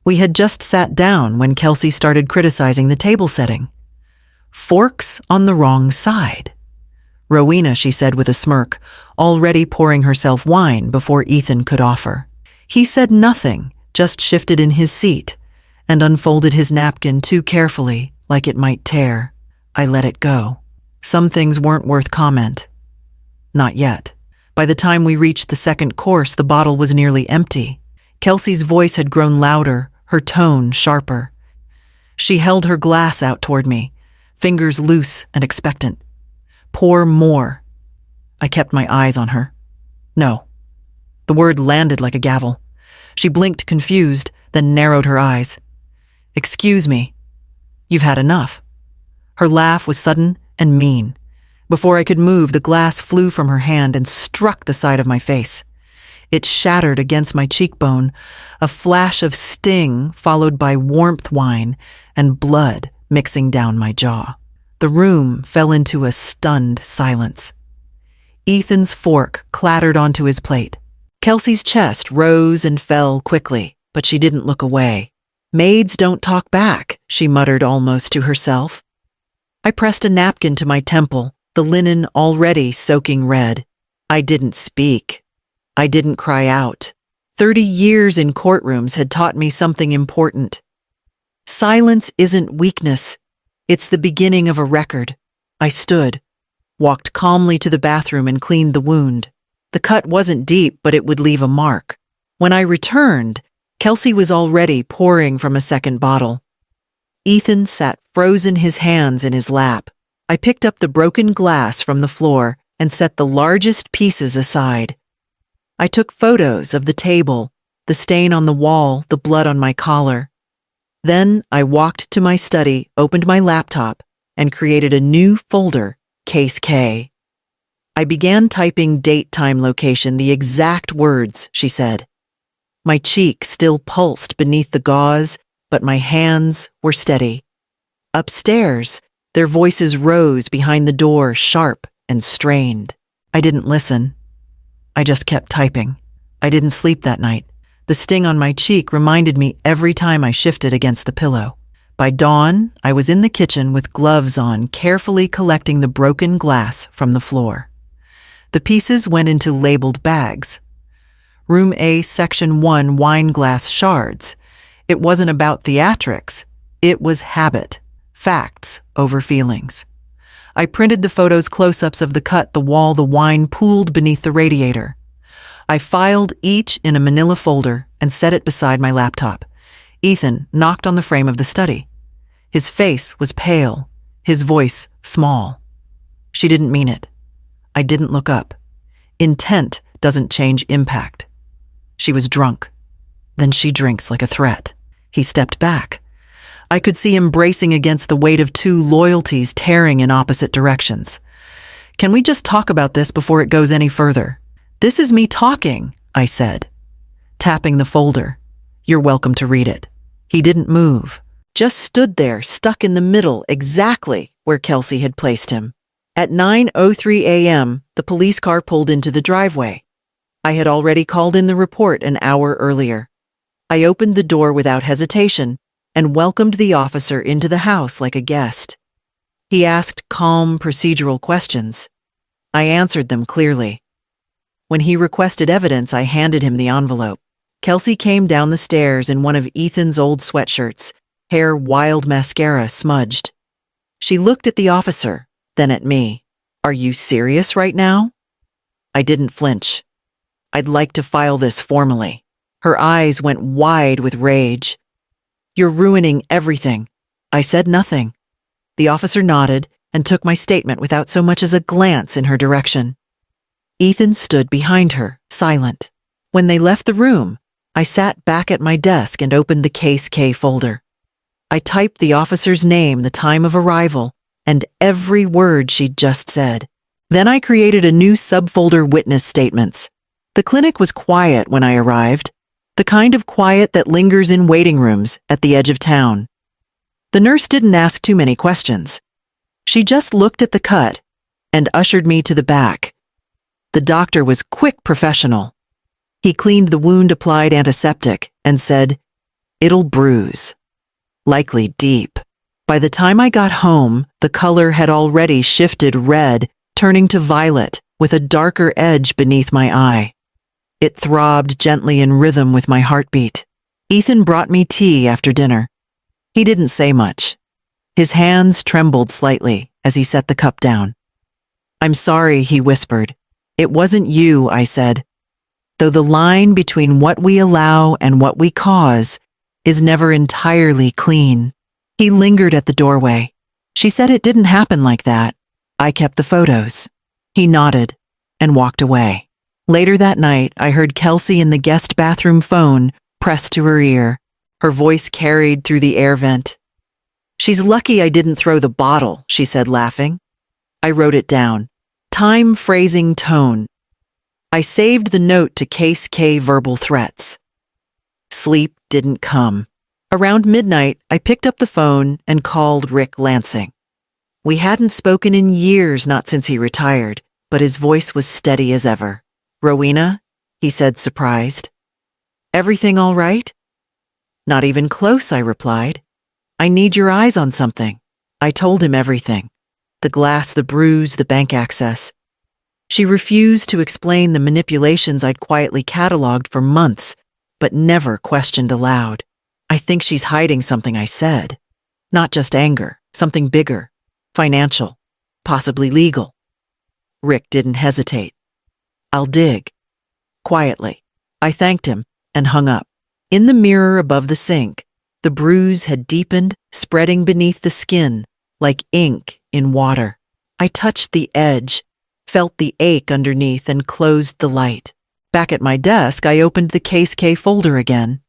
We had just sat down when Kelsey started criticizing the table setting. Forks on the wrong side. Rowena, she said with a smirk, already pouring herself wine before Ethan could offer. He said nothing, just shifted in his seat and unfolded his napkin too carefully, like it might tear. I let it go. Some things weren't worth comment. Not yet. By the time we reached the second course, the bottle was nearly empty. Kelsey's voice had grown louder, her tone sharper. She held her glass out toward me, fingers loose and expectant. Pour more. I kept my eyes on her. No. The word landed like a gavel. She blinked confused, then narrowed her eyes. Excuse me. You've had enough. Her laugh was sudden and mean. Before I could move, the glass flew from her hand and struck the side of my face. It shattered against my cheekbone, a flash of sting followed by warmth wine and blood mixing down my jaw. The room fell into a stunned silence. Ethan's fork clattered onto his plate. Kelsey's chest rose and fell quickly, but she didn't look away. Maids don't talk back, she muttered almost to herself. I pressed a napkin to my temple, the linen already soaking red. I didn't speak. I didn't cry out. 30 years in courtrooms had taught me something important. Silence isn't weakness. It's the beginning of a record. I stood, walked calmly to the bathroom and cleaned the wound. The cut wasn't deep, but it would leave a mark. When I returned, Kelsey was already pouring from a second bottle. Ethan sat frozen, his hands in his lap. I picked up the broken glass from the floor and set the largest pieces aside. I took photos of the table, the stain on the wall, the blood on my collar. Then I walked to my study, opened my laptop, and created a new folder, Case K. I began typing date, time, location, the exact words she said. My cheek still pulsed beneath the gauze, but my hands were steady. Upstairs, their voices rose behind the door, sharp and strained. I didn't listen. I just kept typing. I didn't sleep that night. The sting on my cheek reminded me every time I shifted against the pillow. By dawn, I was in the kitchen with gloves on, carefully collecting the broken glass from the floor. The pieces went into labeled bags. Room A, Section 1, wine glass shards. It wasn't about theatrics. It was habit. Facts over feelings. I printed the photos, close-ups of the cut, the wall, the wine pooled beneath the radiator. I filed each in a manila folder and set it beside my laptop. Ethan knocked on the frame of the study. His face was pale, his voice small. She didn't mean it. I didn't look up. Intent doesn't change impact. She was drunk. Then she drinks like a threat. He stepped back. I could see him bracing against the weight of two loyalties tearing in opposite directions. Can we just talk about this before it goes any further? This is me talking, I said, tapping the folder. You're welcome to read it. He didn't move, just stood there, stuck in the middle, exactly where Kelsey had placed him. At 9:03 a.m., the police car pulled into the driveway. I had already called in the report an hour earlier. I opened the door without hesitation and welcomed the officer into the house like a guest. He asked calm, procedural questions. I answered them clearly. When he requested evidence, I handed him the envelope. Kelsey came down the stairs in one of Ethan's old sweatshirts, hair wild mascara smudged. She looked at the officer, then at me. Are you serious right now? I didn't flinch. I'd like to file this formally. Her eyes went wide with rage. You're ruining everything. I said nothing. The officer nodded and took my statement without so much as a glance in her direction. Ethan stood behind her, silent. When they left the room, I sat back at my desk and opened the Case K folder. I typed the officer's name, the time of arrival, and every word she'd just said. Then I created a new subfolder, witness statements. The clinic was quiet when I arrived, the kind of quiet that lingers in waiting rooms at the edge of town. The nurse didn't ask too many questions. She just looked at the cut and ushered me to the back. The doctor was quick, professional. He cleaned the wound, applied antiseptic, and said, It'll bruise. Likely deep. By the time I got home, the color had already shifted red, turning to violet, with a darker edge beneath my eye. It throbbed gently in rhythm with my heartbeat. Ethan brought me tea after dinner. He didn't say much. His hands trembled slightly as he set the cup down. "I'm sorry," he whispered. "It wasn't you," I said. Though the line between what we allow and what we cause is never entirely clean. He lingered at the doorway. "She said it didn't happen like that. I kept the photos." He nodded and walked away. Later that night, I heard Kelsey in the guest bathroom phone pressed to her ear. Her voice carried through the air vent. "She's lucky I didn't throw the bottle," she said, laughing. I wrote it down. Time, phrasing, tone. I saved the note to case K verbal threats. Sleep didn't come. Around midnight, I picked up the phone and called Rick Lansing. We hadn't spoken in years, not since he retired, but his voice was steady as ever. "Rowena?" he said, surprised. "Everything all right?" "Not even close," I replied. "I need your eyes on something." I told him everything. The glass, the bruise, the bank access. She refused to explain the manipulations I'd quietly cataloged for months, but never questioned aloud. "I think she's hiding something," I said. "Not just anger, something bigger, financial, possibly legal." Rick didn't hesitate. "I'll dig." Quietly, I thanked him and hung up. In the mirror above the sink, the bruise had deepened, spreading beneath the skin, like ink in water. I touched the edge, felt the ache underneath, and closed the light. Back at my desk, I opened the Case K folder again.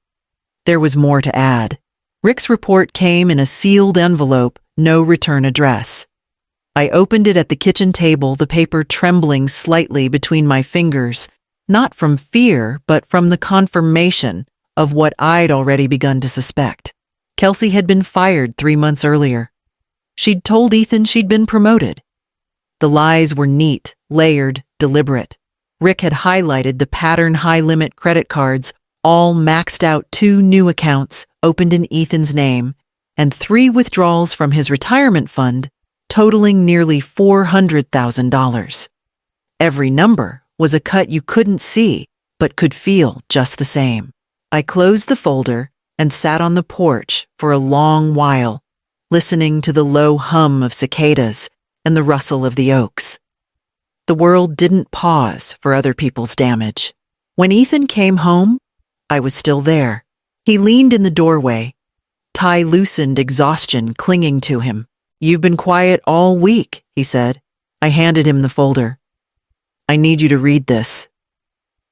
There was more to add. Rick's report came in a sealed envelope, no return address. I opened it at the kitchen table, the paper trembling slightly between my fingers, not from fear, but from the confirmation of what I'd already begun to suspect. Kelsey had been fired 3 months earlier. She'd told Ethan she'd been promoted. The lies were neat, layered, deliberate. Rick had highlighted the pattern high-limit credit cards, all maxed out 2 new accounts opened in Ethan's name, and 3 withdrawals from his retirement fund, totaling nearly $400,000. Every number was a cut you couldn't see, but could feel just the same. I closed the folder and sat on the porch for a long while, listening to the low hum of cicadas and the rustle of the oaks. The world didn't pause for other people's damage. When Ethan came home, I was still there. He leaned in the doorway, tie-loosened exhaustion clinging to him. "You've been quiet all week," he said. I handed him the folder. "I need you to read this."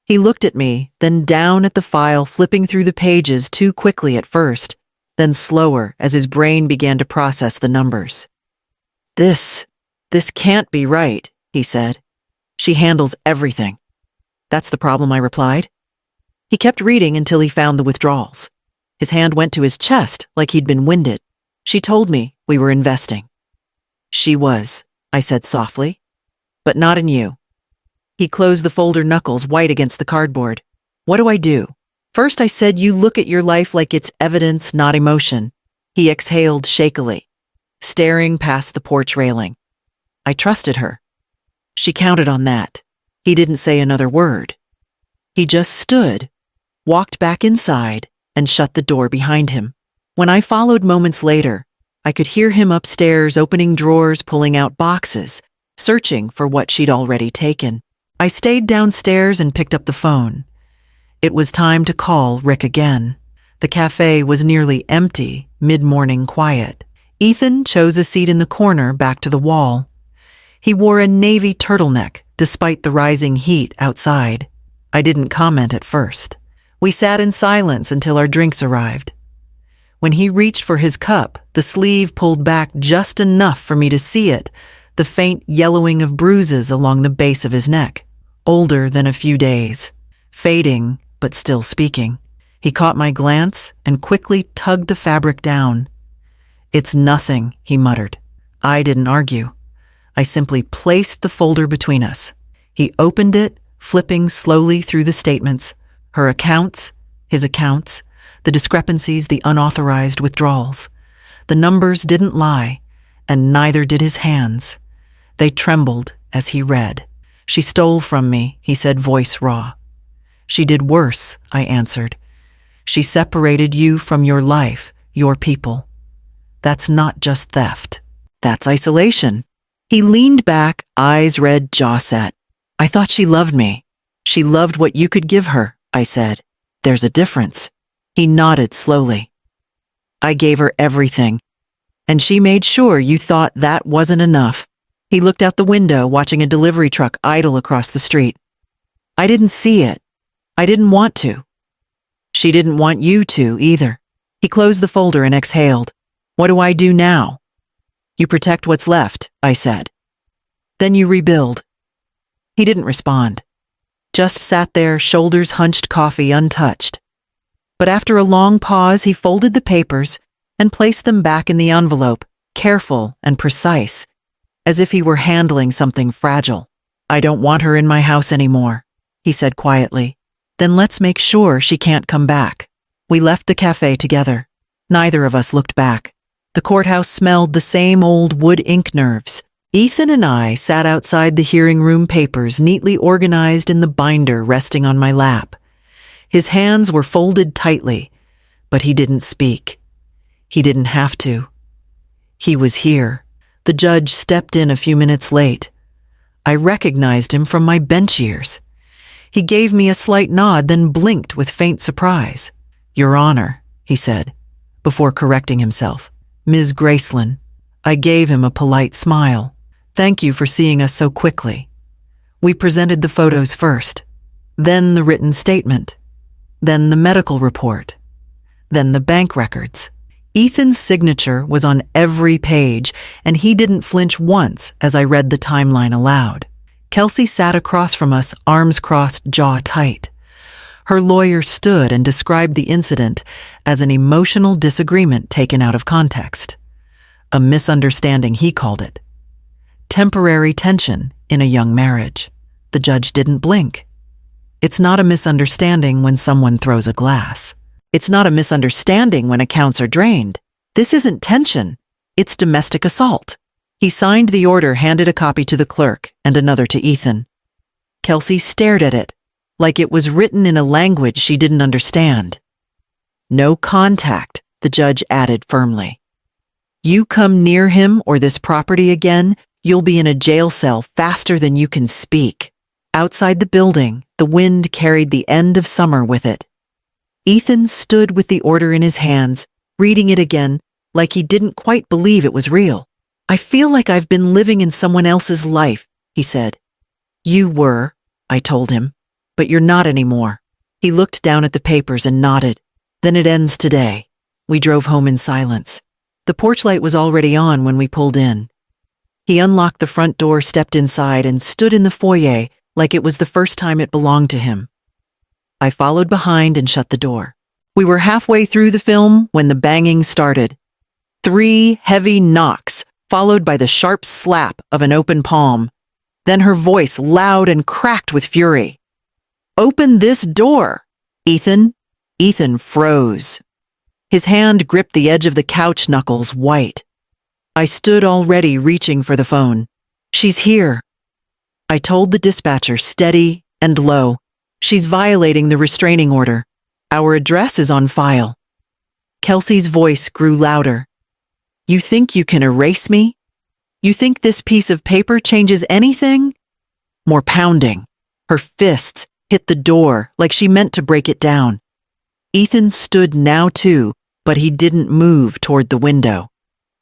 He looked at me, then down at the file, flipping through the pages too quickly at first, then slower as his brain began to process the numbers. This can't be right," he said. "She handles everything." "That's the problem," I replied. He kept reading until he found the withdrawals. His hand went to his chest like he'd been winded. "She told me we were investing." "She was," I said softly, "but not in you." He closed the folder, knuckles white against the cardboard. "What do I do?" "First I said you look at your life like it's evidence, not emotion." He exhaled shakily, staring past the porch railing. I trusted her. She counted on that. He didn't say another word. He just stood, walked back inside, and shut the door behind him. When I followed moments later, I could hear him upstairs opening drawers, pulling out boxes, searching for what she'd already taken. I stayed downstairs and picked up the phone. It was time to call Rick again. The cafe was nearly empty, mid-morning quiet. Ethan chose a seat in the corner back to the wall. He wore a navy turtleneck, despite the rising heat outside. I didn't comment at first. We sat in silence until our drinks arrived. When he reached for his cup, the sleeve pulled back just enough for me to see it, the faint yellowing of bruises along the base of his neck. Older than a few days. Fading, but still speaking. He caught my glance and quickly tugged the fabric down. "It's nothing," he muttered. I didn't argue. I simply placed the folder between us. He opened it, flipping slowly through the statements, her accounts, his accounts, the discrepancies, the unauthorized withdrawals. The numbers didn't lie, and neither did his hands. They trembled as he read. "She stole from me," he said, voice raw. "She did worse," I answered. "She separated you from your life, your people. That's not just theft. That's isolation." He leaned back, eyes red, jaw set. "I thought she loved me. She loved what you could give her," I said. "There's a difference." He nodded slowly. "I gave her everything, and she made sure you thought that wasn't enough." He looked out the window, watching a delivery truck idle across the street. "I didn't see it. I didn't want to. She didn't want you to, either." He closed the folder and exhaled. "What do I do now?" "You protect what's left," I said. "Then you rebuild." He didn't respond. Just sat there, shoulders hunched, coffee untouched. But after a long pause, he folded the papers and placed them back in the envelope, careful and precise, as if he were handling something fragile. "I don't want her in my house anymore," he said quietly. "Then let's make sure she can't come back." We left the cafe together. Neither of us looked back. The courthouse smelled the same old wood ink nerves. Ethan and I sat outside the hearing room, papers neatly organized in the binder resting on my lap. His hands were folded tightly, but he didn't speak. He didn't have to. He was here. The judge stepped in a few minutes late. I recognized him from my bench years. He gave me a slight nod, then blinked with faint surprise. "Your Honor," he said, before correcting himself. "Ms. Graceland." I gave him a polite smile. "Thank you for seeing us so quickly." We presented the photos first, then the written statement, then the medical report, then the bank records. Ethan's signature was on every page, and he didn't flinch once as I read the timeline aloud. Kelsey sat across from us, arms crossed, jaw tight. Her lawyer stood and described the incident as an emotional disagreement taken out of context. A misunderstanding, he called it. Temporary tension in a young marriage. The judge didn't blink. It's not a misunderstanding when someone throws a glass. It's not a misunderstanding when accounts are drained. This isn't tension. It's domestic assault. He signed the order, handed a copy to the clerk and another to Ethan. Kelsey stared at it, like it was written in a language she didn't understand. "No contact," the judge added firmly. "You come near him or this property again, you'll be in a jail cell faster than you can speak." Outside the building, the wind carried the end of summer with it. Ethan stood with the order in his hands, reading it again, like he didn't quite believe it was real. "I feel like I've been living in someone else's life," he said. "You were," I told him, "but you're not anymore." He looked down at the papers and nodded. "Then it ends today." We drove home in silence. The porch light was already on when we pulled in. He unlocked the front door, stepped inside, and stood in the foyer like it was the first time it belonged to him. I followed behind and shut the door. We were halfway through the film when the banging started. 3 heavy knocks, followed by the sharp slap of an open palm. Then her voice, loud and cracked with fury. "Open this door, Ethan." Ethan froze. His hand gripped the edge of the couch, knuckles white. I stood already, reaching for the phone. "She's here." I told the dispatcher, steady and low. "She's violating the restraining order. Our address is on file." Kelsey's voice grew louder. "You think you can erase me? You think this piece of paper changes anything?" More pounding. Her fists hit the door like she meant to break it down. Ethan stood now too, but he didn't move toward the window.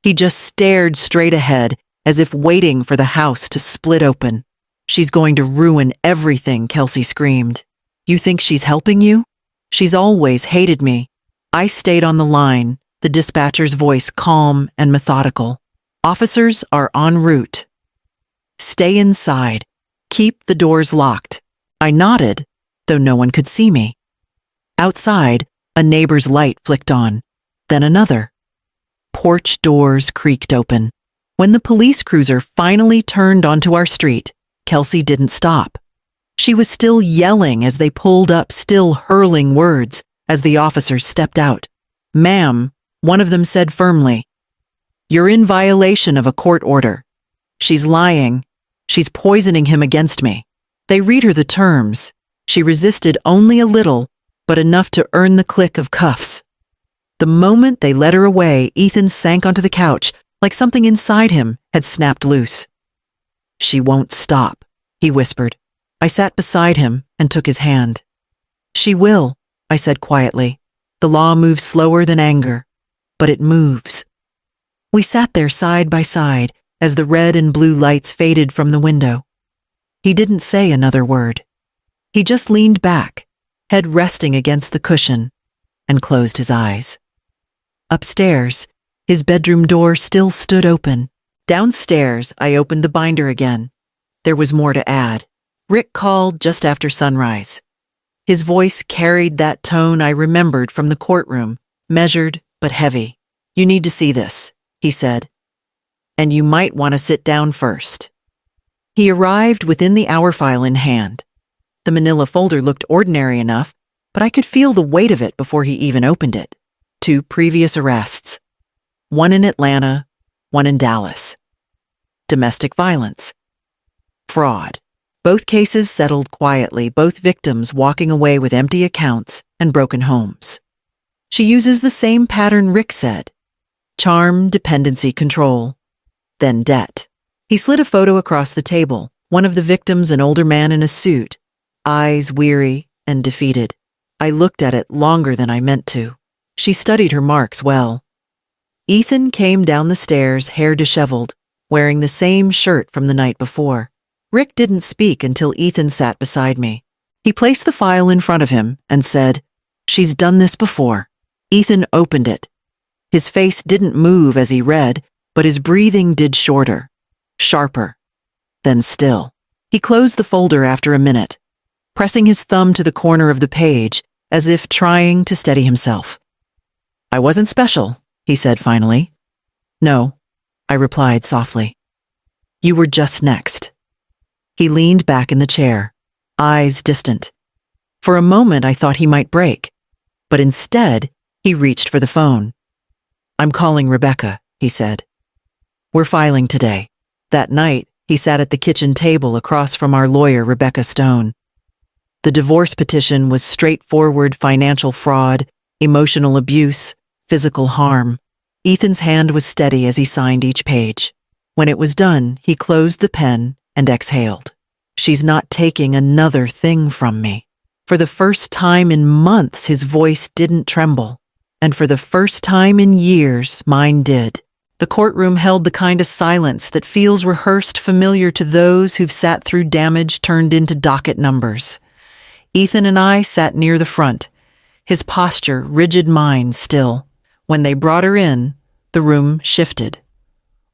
He just stared straight ahead, as if waiting for the house to split open. "She's going to ruin everything," Kelsey screamed. "You think she's helping you? She's always hated me." I stayed on the line, the dispatcher's voice calm and methodical. "Officers are en route. Stay inside. Keep the doors locked." I nodded, though no one could see me. Outside, a neighbor's light flicked on, then another. Porch doors creaked open. When the police cruiser finally turned onto our street, Kelsey didn't stop. She was still yelling as they pulled up, still hurling words, as the officers stepped out. "Ma'am," one of them said firmly, "you're in violation of a court order. She's lying. She's poisoning him against me." They read her the terms. She resisted only a little, but enough to earn the click of cuffs. The moment they led her away, Ethan sank onto the couch like something inside him had snapped loose. "She won't stop," he whispered. I sat beside him and took his hand. "She will," I said quietly. "The law moves slower than anger, but it moves." We sat there side by side as the red and blue lights faded from the window. He didn't say another word. He just leaned back, head resting against the cushion, and closed his eyes. Upstairs, his bedroom door still stood open. Downstairs, I opened the binder again. There was more to add. Rick called just after sunrise. His voice carried that tone I remembered from the courtroom, measured but heavy. "You need to see this," he said. "And you might want to sit down first." He arrived within the hour file in hand. The manila folder looked ordinary enough, but I could feel the weight of it before he even opened it. 2 previous arrests. One in Atlanta, one in Dallas. Domestic violence. Fraud. Both cases settled quietly, both victims walking away with empty accounts and broken homes. She uses the same pattern Rick said. Charm, dependency, control. Then debt. He slid a photo across the table, one of the victims an older man in a suit, eyes weary and defeated. I looked at it longer than I meant to. She studied her marks well. Ethan came down the stairs, hair disheveled, wearing the same shirt from the night before. Rick didn't speak until Ethan sat beside me. He placed the file in front of him and said, "She's done this before." Ethan opened it. His face didn't move as he read, but his breathing did shorter, sharper, then still. He closed the folder after a minute, pressing his thumb to the corner of the page as if trying to steady himself. "I wasn't special," he said finally. "No," I replied softly. "You were just next." He leaned back in the chair, eyes distant. For a moment I thought he might break, but instead he reached for the phone. "I'm calling Rebecca," he said. "We're filing today." That night, he sat at the kitchen table across from our lawyer, Rebecca Stone. The divorce petition was straightforward financial fraud, emotional abuse, physical harm. Ethan's hand was steady as he signed each page. When it was done, he closed the pen and exhaled. "She's not taking another thing from me." For the first time in months, his voice didn't tremble. And for the first time in years, mine did. The courtroom held the kind of silence that feels rehearsed, familiar to those who've sat through damage turned into docket numbers. Ethan and I sat near the front, his posture rigid, mine still. When they brought her in, the room shifted.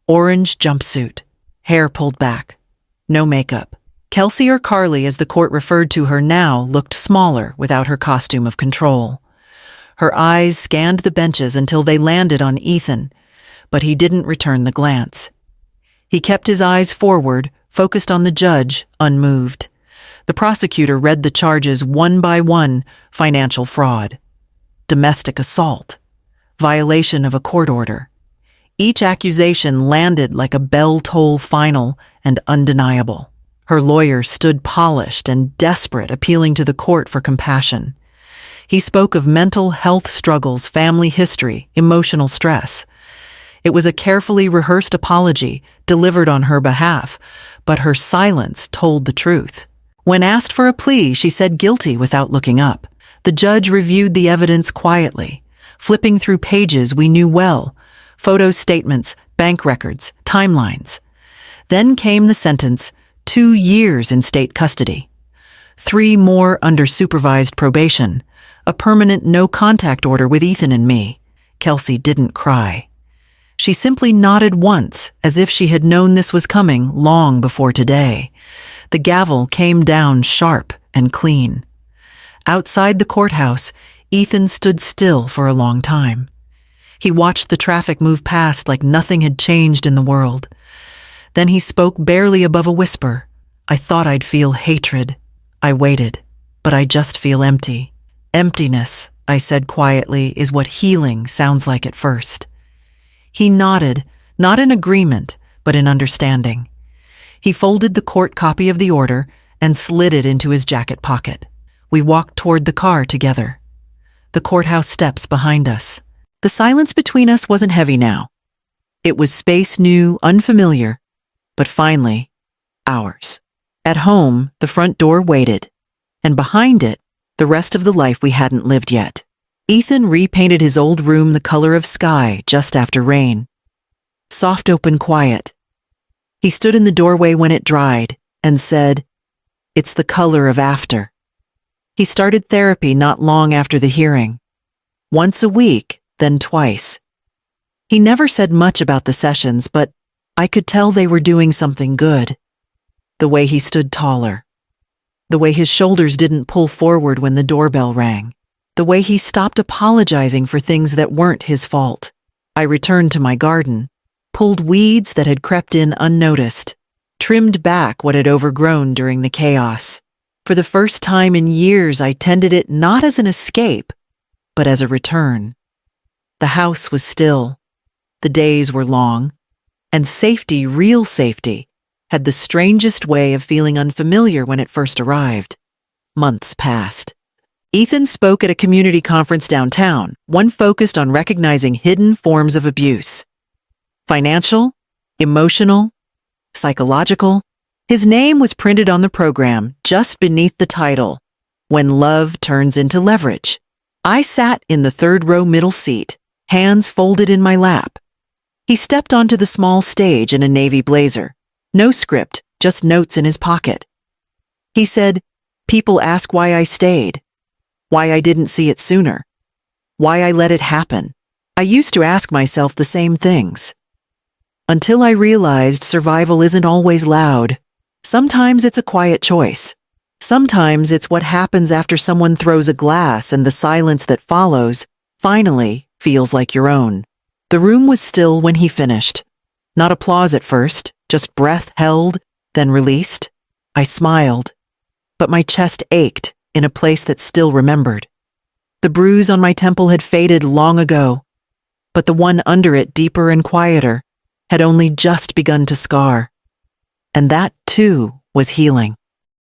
Orange jumpsuit, hair pulled back, no makeup. Kelsey, or Carly as the court referred to her now, looked smaller without her costume of control. Her eyes scanned the benches until they landed on Ethan, but he didn't return the glance. He kept his eyes forward, focused on the judge, unmoved. The prosecutor read the charges one by one: financial fraud, domestic assault, violation of a court order. Each accusation landed like a bell-toll final and undeniable. Her lawyer stood polished and desperate, appealing to the court for compassion. He spoke of mental health struggles, family history, emotional stress. It was a carefully rehearsed apology delivered on her behalf, but her silence told the truth. When asked for a plea, she said guilty without looking up. The judge reviewed the evidence quietly, flipping through pages we knew well: photos, statements, bank records, timelines. Then came the sentence: 2 years in state custody, 3 more under supervised probation, a permanent no-contact order with Ethan and me. Kelsey didn't cry. She simply nodded once, as if she had known this was coming long before today. The gavel came down sharp and clean. Outside the courthouse, Ethan stood still for a long time. He watched the traffic move past like nothing had changed in the world. Then he spoke barely above a whisper. I thought I'd feel hatred. I waited, but I just feel empty. Emptiness, I said quietly, is what healing sounds like at first. He nodded, not in agreement, but in understanding. He folded the court copy of the order and slid it into his jacket pocket. We walked toward the car together. The courthouse steps behind us. The silence between us wasn't heavy now. It was space new, unfamiliar, but finally, ours. At home, the front door waited, and behind it, the rest of the life we hadn't lived yet. Ethan repainted his old room the color of sky just after rain. Soft open quiet. He stood in the doorway when it dried and said, "It's the color of after." He started therapy not long after the hearing. Once a week, then twice. He never said much about the sessions, but I could tell they were doing something good. The way he stood taller. The way his shoulders didn't pull forward when the doorbell rang. The way he stopped apologizing for things that weren't his fault. I returned to my garden, pulled weeds that had crept in unnoticed, trimmed back what had overgrown during the chaos. For the first time in years, I tended it not as an escape, but as a return. The house was still. The days were long. And safety, real safety, had the strangest way of feeling unfamiliar when it first arrived. Months passed. Ethan spoke at a community conference downtown, one focused on recognizing hidden forms of abuse. Financial, emotional, psychological. His name was printed on the program just beneath the title, "When Love Turns into Leverage." I sat in the third row middle seat, hands folded in my lap. He stepped onto the small stage in a navy blazer. No script, just notes in his pocket. He said, "People ask why I stayed, why I didn't see it sooner, why I let it happen." I used to ask myself the same things. Until I realized survival isn't always loud. Sometimes it's a quiet choice. Sometimes it's what happens after someone throws a glass and the silence that follows finally feels like your own. The room was still when he finished. Not applause at first, just breath held, then released. I smiled, but my chest ached in a place that still remembered. The bruise on my temple had faded long ago, but the one under it, deeper and quieter, had only just begun to scar. And that, too, was healing.